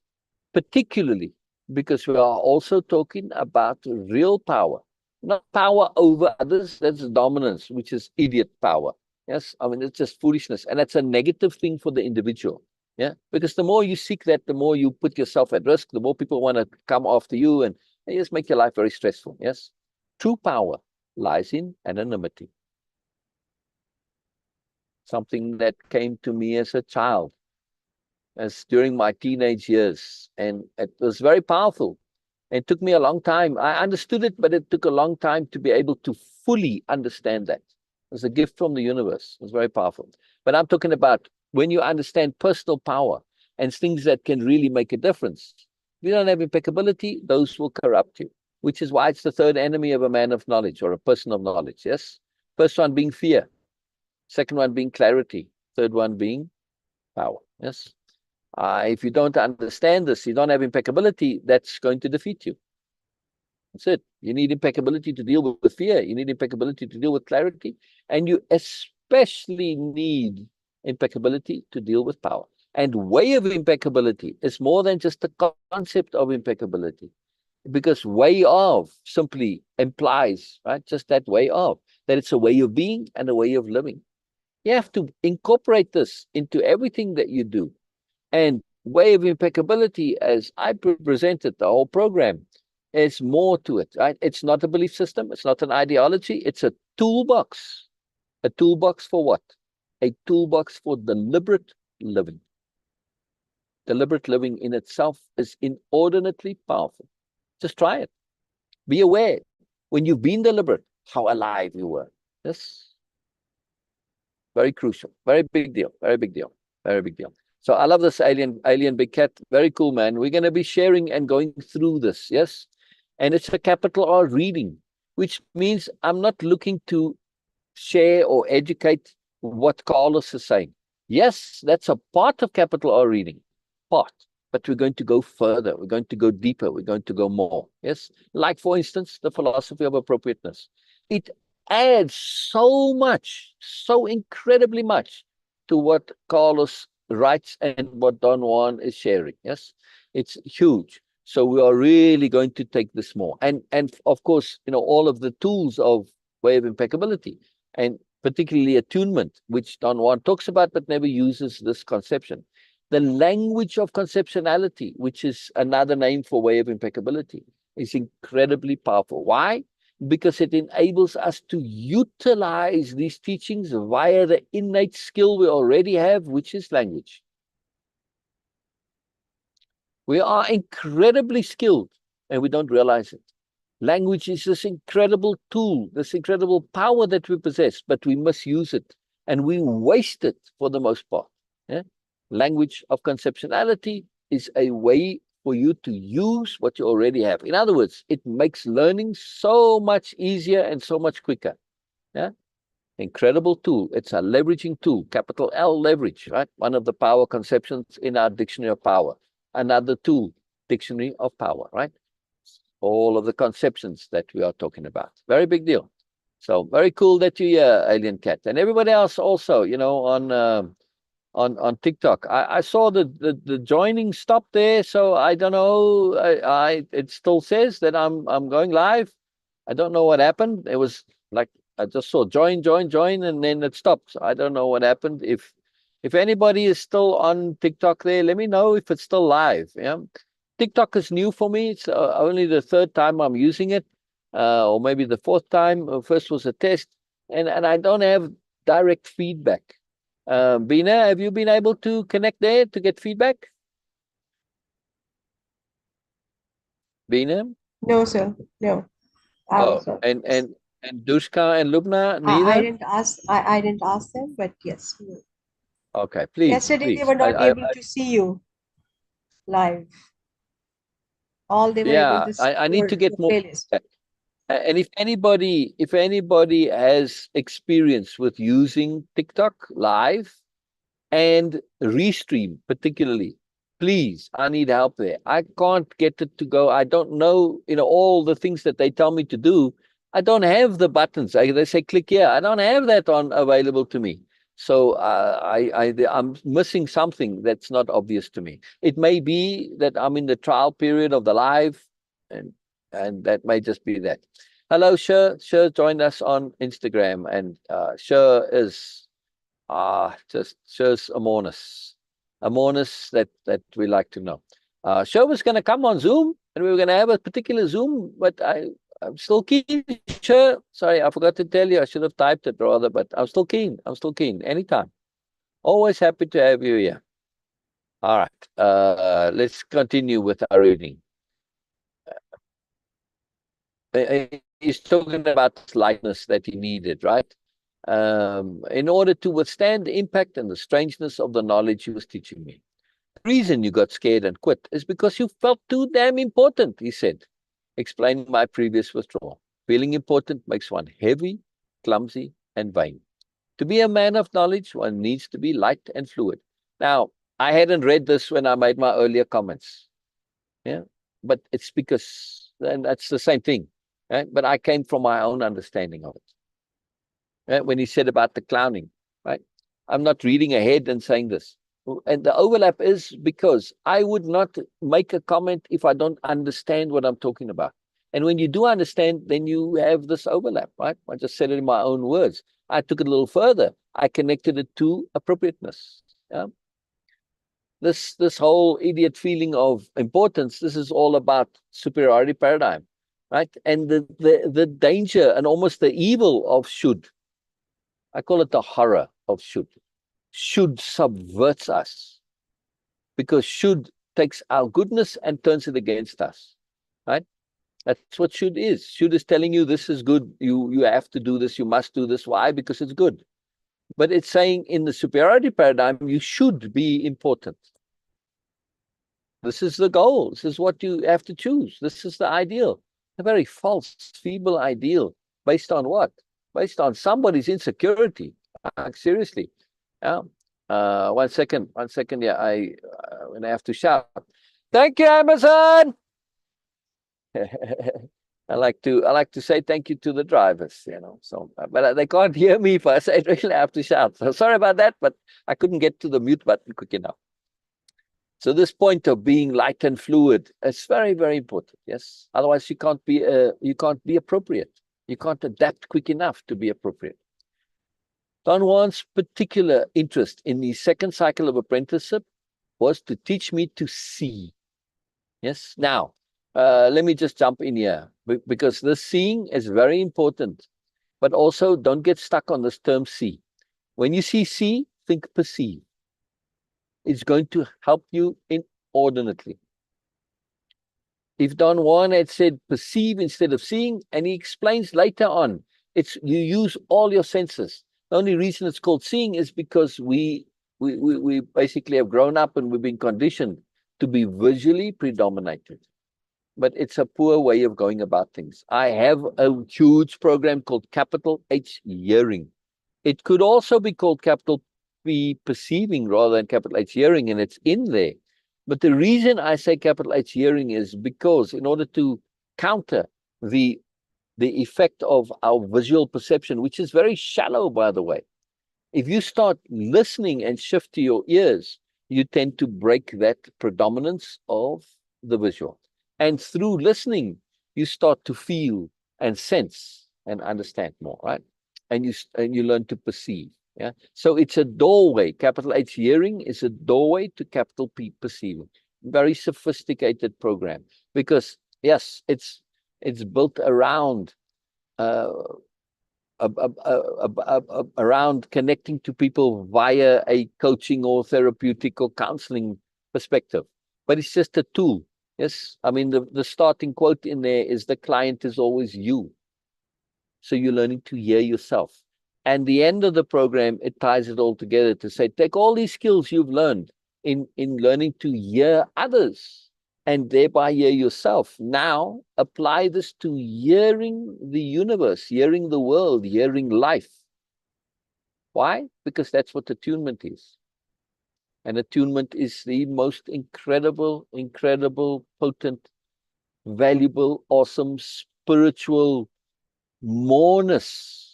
particularly because we are also talking about real power, not power over others. That's dominance, which is idiot power. Yes, I mean, it's just foolishness, and that's a negative thing for the individual. Yeah, because the more you seek that, the more you put yourself at risk, the more people want to come after you, and they just make your life very stressful. Yes, true power lies in anonymity. Something that came to me as a child, as during my teenage years, and it was very powerful. It took me a long time. I understood it, but it took a long time to be able to fully understand that. It was a gift from the universe. It was very powerful. But I'm talking about when you understand personal power and things that can really make a difference. If you don't have impeccability, those will corrupt you, which is why it's the third enemy of a man of knowledge or a person of knowledge. Yes. First one being fear. Second one being clarity. Third one being power. Yes. If you don't understand this, you don't have impeccability, that's going to defeat you. That's it. You need impeccability to deal with fear. You need impeccability to deal with clarity. And you especially need impeccability to deal with power. And way of impeccability is more than just the concept of impeccability, because way of simply implies, right, just that way of, that it's a way of being and a way of living. You have to incorporate this into everything that you do. And way of impeccability, as I presented the whole program, is more to it, right? It's not a belief system. It's not an ideology. It's a toolbox. A toolbox for what? A toolbox for deliberate living. Deliberate living in itself is inordinately powerful. Just try it. Be aware when you've been deliberate, how alive you were. Yes. Very crucial. Very big deal. Very big deal. Very big deal. So I love this alien big cat. Very cool, man. We're going to be sharing and going through this. Yes. And it's a capital R reading, which means I'm not looking to share or educate what Carlos is saying. Yes, that's a part of capital R reading, part, but we're going to go further. We're going to go deeper. We're going to go more. Yes. Like, for instance, the philosophy of appropriateness. It adds so much, so incredibly much to what Carlos writes and what Don Juan is sharing. Yes. It's huge. So we are really going to take this more. And of course, all of the tools of way of impeccability, and particularly attunement, which Don Juan talks about but never uses this conception. The language of conceptionality, which is another name for way of impeccability, is incredibly powerful. Why? Because it enables us to utilize these teachings via the innate skill we already have, which is language. We are incredibly skilled, and we don't realize it. Language is this incredible tool, this incredible power that we possess, but we misuse it, and we waste it for the most part. Yeah? Language of conceptionality is a way for you to use what you already have. In other words, it makes learning so much easier and so much quicker. Yeah? Incredible tool. It's a leveraging tool, capital L, leverage, right? One of the power conceptions in our dictionary of power. Another tool, dictionary of power, right? All of the conceptions that we are talking about. Very big deal. So very cool that you're here, Alien Cat. And everybody else also, on TikTok. I saw the joining stop there, so I don't know. It still says that I'm going live. I don't know what happened. It was like I just saw join, and then it stopped. So I don't know what happened. If anybody is still on TikTok there, let me know if it's still live. Yeah, TikTok is new for me. It's only the third time I'm using it, or maybe the fourth time. First was a test, and I don't have direct feedback. Beena, have you been able to connect there to get feedback? Beena? No, sir. No. Oh, So and Dushka and Lubna, I neither? didn't ask. I didn't ask them, but yes. No. Okay, please, Yesterday they please. were not able to see you live. All they were able to see I need to your get more. playlist. And if anybody has experience with using TikTok live and restream particularly, please, I need help there. I can't get it to go. I don't know, all the things that they tell me to do. I don't have the buttons. They say click here. I don't have that on available to me. So I'm missing something that's not obvious to me. It may be that I'm in the trial period of the live, and that may just be that. Hello, Sher. Sher joined us on Instagram, and Sher is just shows a moreness that we like to know. Show was going to come on Zoom, and we were going to have a particular Zoom, but I'm still keen. Sure, sorry, I forgot to tell you. I should have typed it rather, but I'm still keen. I'm still keen. Anytime. Always happy to have you here. All right. Let's continue with our reading. He's talking about lightness that he needed, right? In order to withstand the impact and the strangeness of the knowledge he was teaching me. The reason you got scared and quit is because you felt too damn important, he said, explaining my previous withdrawal. Feeling important makes one heavy, clumsy, and vain. To be a man of knowledge, one needs to be light and fluid. Now, I hadn't read this when I made my earlier comments. Yeah, but it's because, and that's the same thing. Right? But I came from my own understanding of it. Right? When he said about the clowning, right? I'm not reading ahead and saying this. And the overlap is because I would not make a comment if I don't understand what I'm talking about. And when you do understand, then you have this overlap, right? I just said it in my own words. I took it a little further. I connected it to appropriateness. Yeah? This whole idiot feeling of importance, this is all about superiority paradigm, right? And the danger and almost the evil of should. I call it the horror of should. Should subverts us because should takes our goodness and turns it against us, right? That's what should is. Should is telling you this is good. You have to do this. You must do this. Why? Because it's good. But it's saying in the superiority paradigm, you should be important. This is the goal. This is what you have to choose. This is the ideal. A very false, feeble ideal. Based on what? Based on somebody's insecurity. Seriously. Yeah. 1 second. 1 second. Yeah, I have to shout. Thank you, Amazon. I like to say thank you to the drivers, So, but they can't hear me if I say it. Really, I have to shout. So sorry about that, but I couldn't get to the mute button quick enough. So this point of being light and fluid is very, very important. Yes. Otherwise, you can't be appropriate. You can't adapt quick enough to be appropriate. Don Juan's particular interest in the second cycle of apprenticeship was to teach me to see. Yes. Now, let me just jump in here because this seeing is very important, but also don't get stuck on this term see. When you see, think perceive. It's going to help you inordinately. If Don Juan had said perceive instead of seeing, and he explains later on, you use all your senses. The only reason it's called seeing is because we basically have grown up and we've been conditioned to be visually predominated. But it's a poor way of going about things. I have a huge program called capital H hearing. It could also be called capital P perceiving rather than capital H hearing, and it's in there. But the reason I say capital H hearing is because in order to counter the effect of our visual perception, which is very shallow, by the way, if you start listening and shift to your ears, you tend to break that predominance of the visual. And through listening, you start to feel and sense and understand more, right? And you learn to perceive. Yeah. So it's a doorway. Capital H hearing is a doorway to capital P perceiving. Very sophisticated program because yes, it's built around around connecting to people via a coaching or therapeutic or counseling perspective. But it's just a tool. Yes. I mean, the starting quote in there is the client is always you. So you're learning to hear yourself. And the end of the program, it ties it all together to say, take all these skills you've learned in learning to hear others and thereby hear yourself. Now apply this to hearing the universe, hearing the world, hearing life. Why? Because that's what attunement is. And attunement is the most incredible, potent, valuable, awesome, spiritual moreness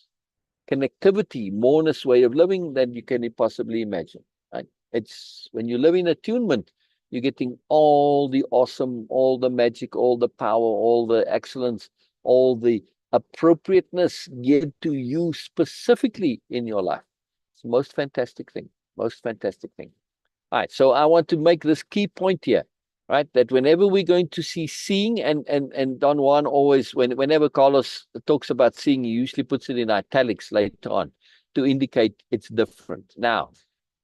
connectivity, moreness way of living that you can possibly imagine. Right? It's when you live in attunement, you're getting all the awesome, all the magic, all the power, all the excellence, all the appropriateness given to you specifically in your life. It's the most fantastic thing. Most fantastic thing. All right, so I want to make this key point here, right? That whenever we're going to see seeing, and Don Juan always, whenever Carlos talks about seeing, he usually puts it in italics later on to indicate it's different. Now,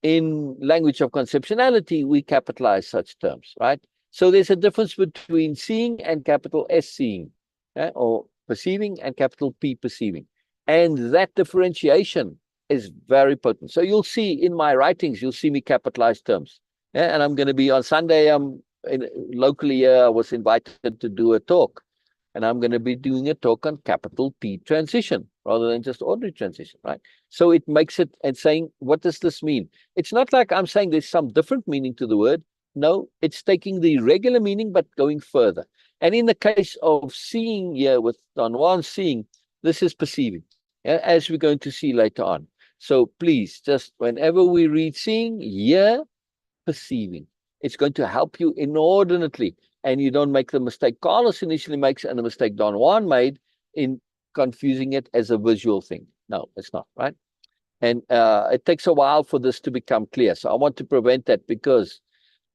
in language of conceptionality, we capitalize such terms, right? So there's a difference between seeing and capital S seeing, or perceiving and capital P perceiving. And that differentiation is very potent. So you'll see in my writings, you'll see me capitalize terms. Yeah, and I'm going to be on Sunday. Locally here, I was invited to do a talk, and I'm going to be doing a talk on capital P transition rather than just ordinary transition, right? So it makes it and saying, what does this mean? It's not like I'm saying there's some different meaning to the word. No, it's taking the regular meaning but going further. And in the case of seeing here with Don Juan seeing, this is perceiving, as we're going to see later on. So please, just whenever we read seeing, hear, perceiving. It's going to help you inordinately, and you don't make the mistake Carlos initially makes and the mistake Don Juan made in confusing it as a visual thing. No, it's not, right? And it takes a while for this to become clear. So I want to prevent that because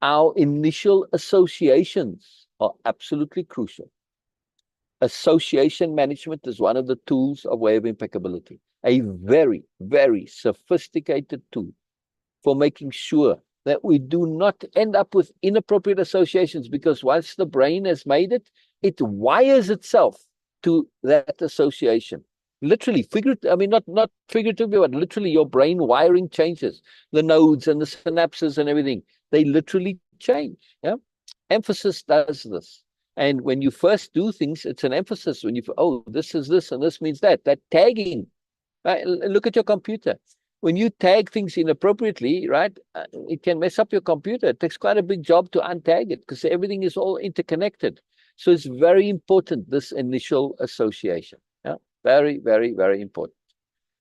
our initial associations are absolutely crucial. Association management is one of the tools of Way of Impeccability, a very, very sophisticated tool for making sure that we do not end up with inappropriate associations, because once the brain has made it, it wires itself to that association. Literally, figuratively, I mean, not figuratively, but literally your brain wiring changes. The nodes and the synapses and everything, they literally change. Yeah? Emphasis does this. And when you first do things, it's an emphasis. When you, oh, this is this and this means that tagging, right? Look at your computer. When you tag things inappropriately, right, it can mess up your computer. It takes quite a big job to untag it because everything is all interconnected. So it's very important, this initial association. Yeah? Very, very, very important.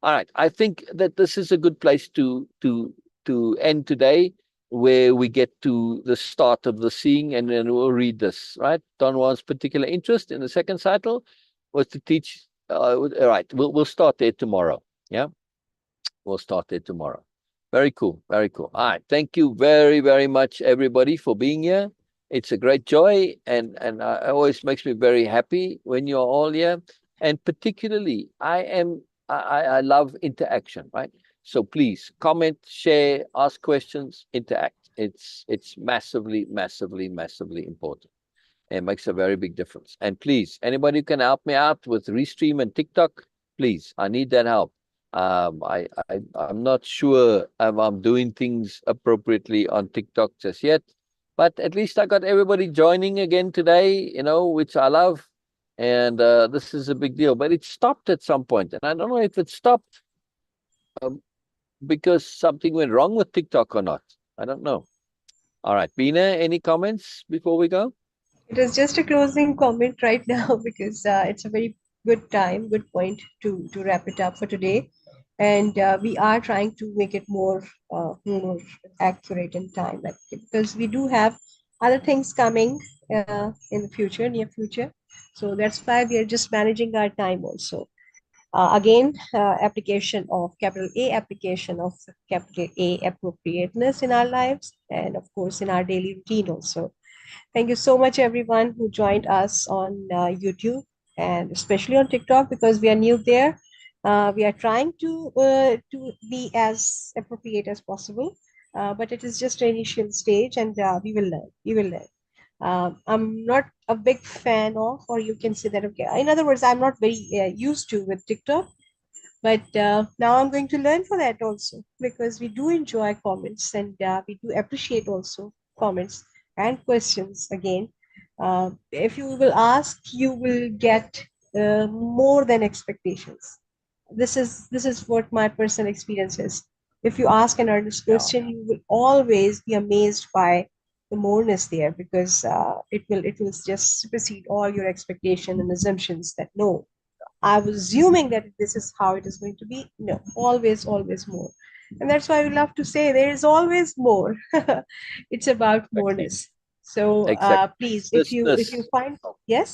All right. I think that this is a good place to end today, where we get to the start of the seeing, and then we'll read this, right? Don Juan's particular interest in the second cycle was to teach. All right, we'll start there tomorrow. Yeah, we'll start there tomorrow. Very cool, very cool. All right, thank you very, very much, everybody, for being here. It's a great joy, and it always makes me very happy when you're all here. And particularly, I love interaction, right? So please comment, share, ask questions, interact. It's massively, massively, massively important. It makes a very big difference. And please, anybody who can help me out with Restream and TikTok, please, I need that help. I'm not sure if I'm doing things appropriately on TikTok just yet, but at least I got everybody joining again today, which I love. And this is a big deal, but it stopped at some point. And I don't know if it stopped because something went wrong with TikTok or not. I don't know. All right, Beena, any comments before we go? It is just a closing comment right now because it's a very good point to wrap it up for today. And we are trying to make it more accurate in time, like, because we do have other things coming in the future, near future. So that's why we are just managing our time also. Again, application of capital A, application of capital A appropriateness in our lives, and of course in our daily routine also. Thank you so much, everyone who joined us on YouTube and especially on TikTok, because we are new there. We are trying to be as appropriate as possible, but it is just an initial stage, and we will learn. We will learn. I'm not a big fan of, or you can say that, okay. In other words, I'm not very used to with TikTok, But now I'm going to learn for that also, because we do enjoy comments, and we do appreciate also comments and questions again. If you will ask, you will get more than expectations. This is what my personal experience is. If you ask an earnest Yeah. question, you will always be amazed by the moreness there, because it will just supersede all your expectation and assumptions that no, I was assuming that this is how it is going to be. No, always, always more. And that's why we love to say there is always more. It's about Exactly. moreness. So Exactly. please, if you Earnestness. find, yes,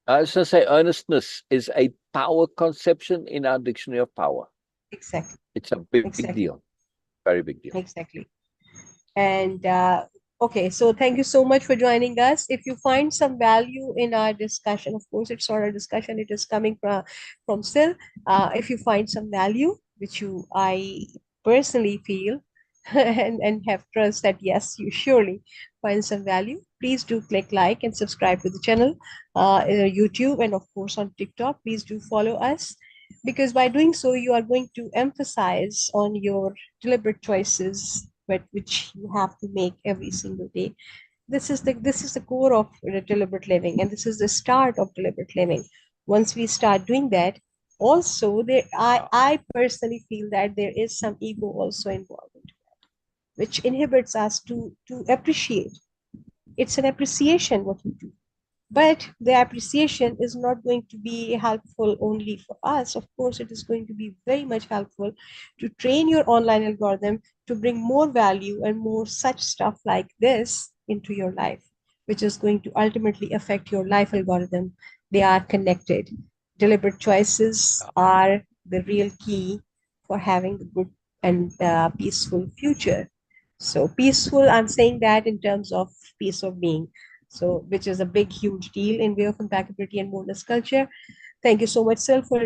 I was going to say earnestness is a power conception in our dictionary of power. exactly, It's a big exactly, deal, very big deal. exactly. And okay, so thank you so much for joining us. If you find some value in our discussion, of course, it's not a discussion, it is coming from Syl. If you find some value, which I personally feel and have trust that yes, you surely find some value, please do click like and subscribe to the channel, YouTube, and of course on TikTok. Please do follow us, because by doing so, you are going to emphasize on your deliberate choices, but which you have to make every single day. This is the core of deliberate living, and this is the start of deliberate living. Once we start doing that, also there, Yeah. I personally feel that there is some ego also involved, which inhibits us to appreciate. It's an appreciation what we do, but the appreciation is not going to be helpful only for us. Of course, it is going to be very much helpful to train your online algorithm to bring more value and more such stuff like this into your life, which is going to ultimately affect your life algorithm. They are connected. Deliberate choices are the real key for having a good and peaceful future. So, peaceful, I'm saying that in terms of peace of being, so which is a big huge deal in Way of Impeccability and Moreness-Culture. Thank you so much, Syl, for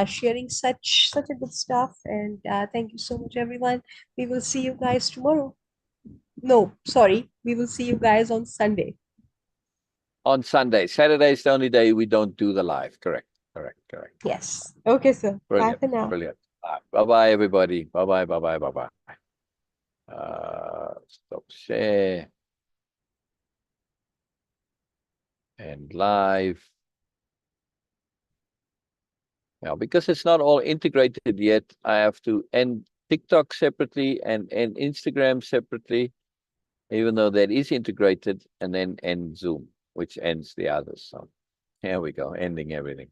sharing such a good stuff, and thank you so much, everyone. We will see you guys tomorrow. No, sorry, we will see you guys on Sunday. On Sunday. Saturday is the only day we don't do the live. Correct. Correct. Correct. Yes. Okay, sir. Bye Brilliant. for now. Brilliant. Bye bye, everybody. Bye bye. Bye bye. Bye bye. Stop share and live. Now, because it's not all integrated yet, I have to end TikTok separately and Instagram separately, even though that is integrated, and then end Zoom, which ends the others. So here we go, ending everything.